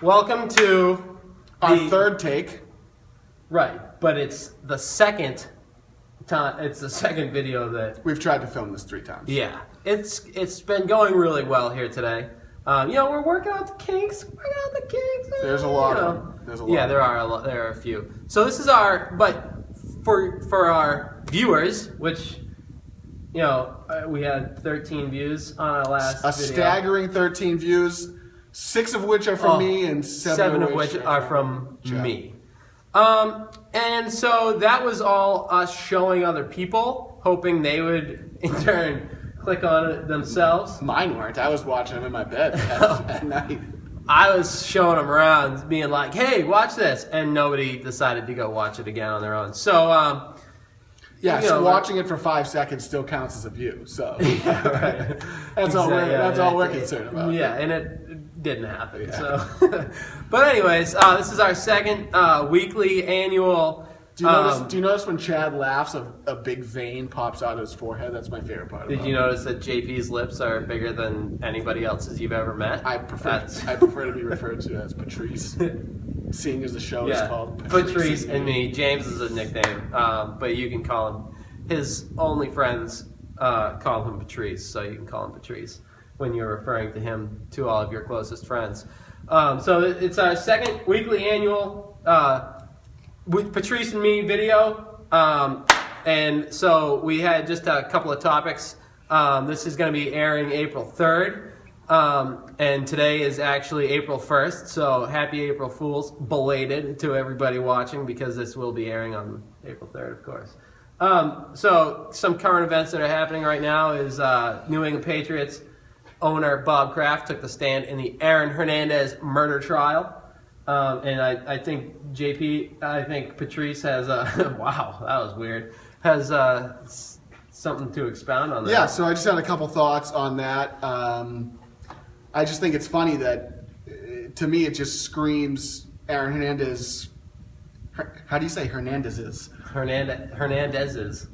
Welcome to our third take. Right, but it's the second time. It's the second video that we've tried to film this 3 times. Yeah, it's been going really well here today. We're working out the kinks. There's a lot of them. There's a lot. Yeah, there are a few. So this is but for our viewers, which we had 13 views on our last video. Staggering 13 views, 6 of which are from me and 7 of which are from me. And so that was all us showing other people, hoping they would in turn click on it themselves. Mine weren't. I was watching them in my bed at night. I was showing them around, being like, "Hey, watch this," and nobody decided to go watch it again on their own. So, so watching it for 5 seconds still counts as a view. So yeah, right. That's all we're concerned about. Yeah, and it didn't happen. Yeah. So, but anyways, this is our second weekly annual. Do you notice when Chad laughs, a big vein pops out of his forehead? That's my favorite part. Did you notice that JP's lips are bigger than anybody else's you've ever met? I prefer to be referred to as Patrice, seeing as the show is called Patrice and Me. James is a nickname, but you can call him. His only friends call him Patrice, so you can call him Patrice when you're referring to him to all of your closest friends. So it's our second weekly annual with Patrice and Me video, and so we had just a couple of topics. This is going to be airing April 3rd, and today is actually April 1st, so happy April Fools, belated to everybody watching, because this will be airing on April 3rd, of course. So some current events that are happening right now is New England Patriots owner Bob Kraft took the stand in the Aaron Hernandez murder trial. And I think Patrice has, wow, that was weird, has something to expound on that. Yeah, so I just had a couple thoughts on that. I just think it's funny that, to me, it just screams Aaron Hernandez. How do you say Hernandez's? Hernandez's.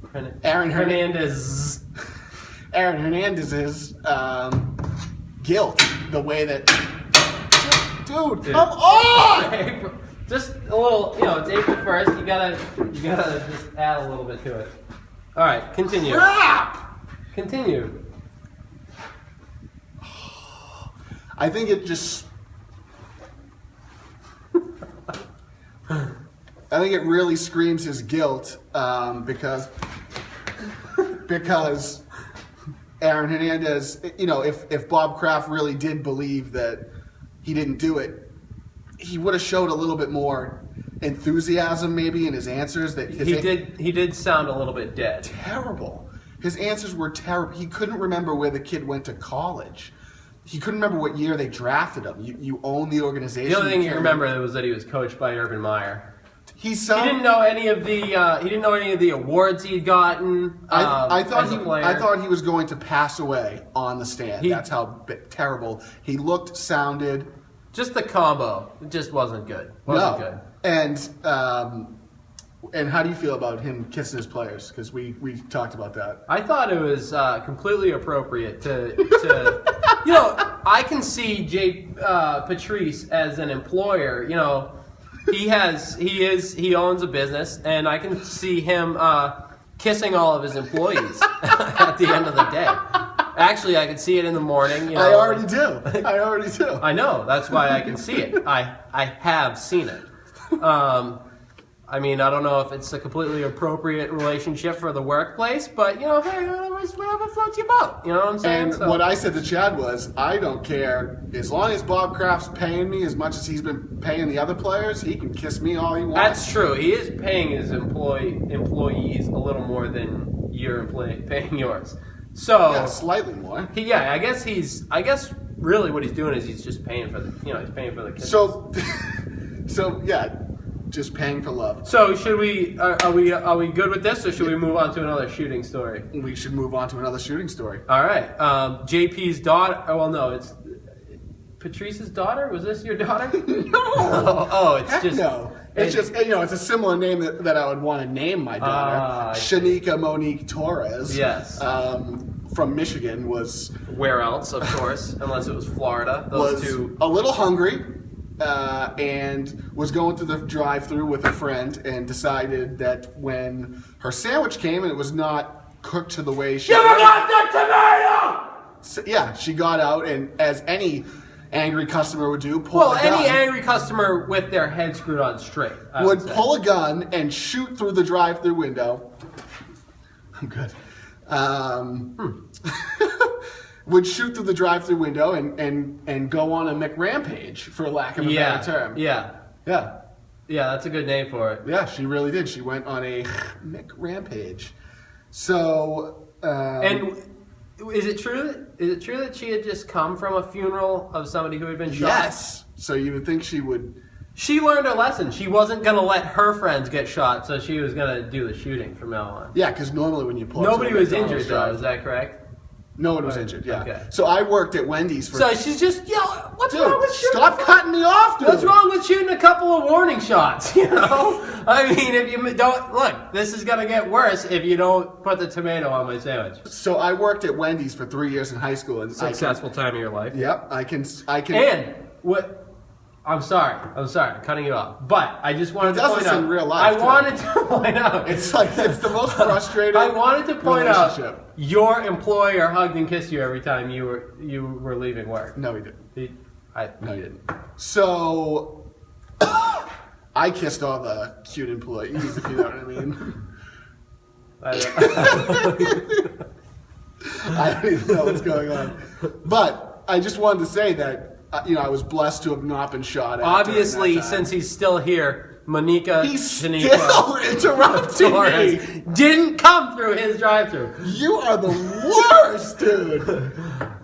Aaron Hernandez. Aaron Hernandez's guilt, the way that... Dude, come on! Just a little, it's April 1st. You gotta just add a little bit to it. All right, continue. Crap! Continue. I think it just... I think it really screams his guilt because Aaron Hernandez, if Bob Kraft really did believe that he didn't do it, he would have showed a little bit more enthusiasm maybe in his answers. He did sound a little bit dead. Terrible. His answers were terrible. He couldn't remember where the kid went to college. He couldn't remember what year they drafted him. You own the organization. The only thing he remembered was that he was coached by Urban Meyer. He didn't know any of the awards he'd gotten. I thought he was going to pass away on the stand. That's how terrible he looked, sounded. Just the combo, it just wasn't good. Wasn't good. And how do you feel about him kissing his players? Because we talked about that. I thought it was completely appropriate to I can see Patrice as an employer. He owns a business, and I can see him kissing all of his employees at the end of the day. Actually, I can see it in the morning. I already do. I know. That's why I can see it. I have seen it. I don't know if it's a completely appropriate relationship for the workplace, but, hey, whatever floats your boat. You know what I'm saying? And what I said to Chad was, I don't care. As long as Bob Kraft's paying me as much as he's been paying the other players, he can kiss me all he wants. That's true. He is paying his employees a little more than you're paying yours. So yeah, slightly more. I guess really what he's doing is he's just paying for the kisses. So yeah. Just paying for love. So should we? Are we good with this, or should we move on to another shooting story? We should move on to another shooting story. All right. JP's daughter. Oh well, no, it's Patrice's daughter. Was this your daughter? No. It's just no. It's just it's a similar name that I would want to name my daughter. Shanika Monique Torres. Yes. From Michigan was. Where else? Of course, unless it was Florida. Those two. A little hungry. and was going through the drive-thru with a friend and decided that when her sandwich came and it was not cooked to the way she... You forgot the tomato! So, yeah, she got out and, as any angry customer would do, pull a gun. Any angry customer with their head screwed on straight would pull a gun and shoot through the drive-thru window. I'm good. Would shoot through the drive-thru window and go on a McRampage, for lack of a better term. Yeah, that's a good name for it. Yeah, she really did. She went on a McRampage. So, and is it true that she had just come from a funeral of somebody who had been shot? Yes. So you would think she would... She learned her lesson. She wasn't going to let her friends get shot, so she was going to do the shooting from now on. Yeah, because normally when you pull... Nobody was injured, though. Is that correct? No one was injured, yeah. Okay. So I worked at Wendy's for... So she's just, what's wrong with shooting? Stop cutting me off, dude! What's wrong with shooting a couple of warning shots, you know? I mean, if you don't... Look, this is going to get worse if you don't put the tomato on my sandwich. So I worked at Wendy's for 3 years in high school. And Successful time of your life. Yep, I can... And, what... I'm sorry, I'm cutting you off. But I just wanted to point out... in real life, wanted to point out... It's the most frustrating I wanted to point out relationship. Your employer hugged and kissed you every time you were leaving work. No, he didn't. No, he didn't. So, I kissed all the cute employees, if you know what I mean. I don't even know what's going on. But I just wanted to say that I was blessed to have not been shot at. Obviously, since he's still here, Monica still interrupting me. Didn't come through his drive-thru. You are the worst, dude.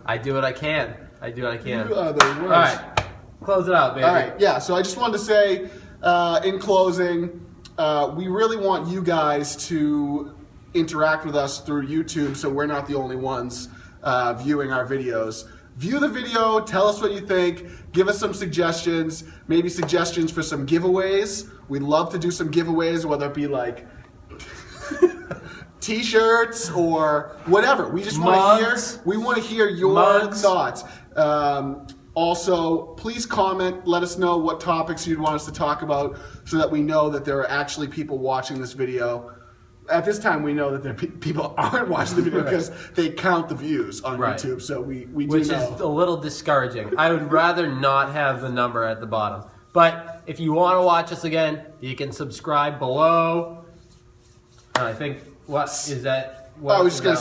I do what I can. You are the worst. All right, close it out, baby. All right, yeah. So I just wanted to say, in closing, we really want you guys to interact with us through YouTube, so we're not the only ones viewing our videos. View the video, tell us what you think, give us some suggestions, maybe suggestions for some giveaways. We'd love to do some giveaways, whether it be like t-shirts or whatever. We just want to hear your thoughts. Also, please comment, let us know what topics you'd want us to talk about so that we know that there are actually people watching this video. At this time, we know that people aren't watching the video because they count the views on YouTube, so we do know. Which is a little discouraging. I would rather not have the number at the bottom. But if you want to watch us again, you can subscribe below. I think, what is that? I was just going to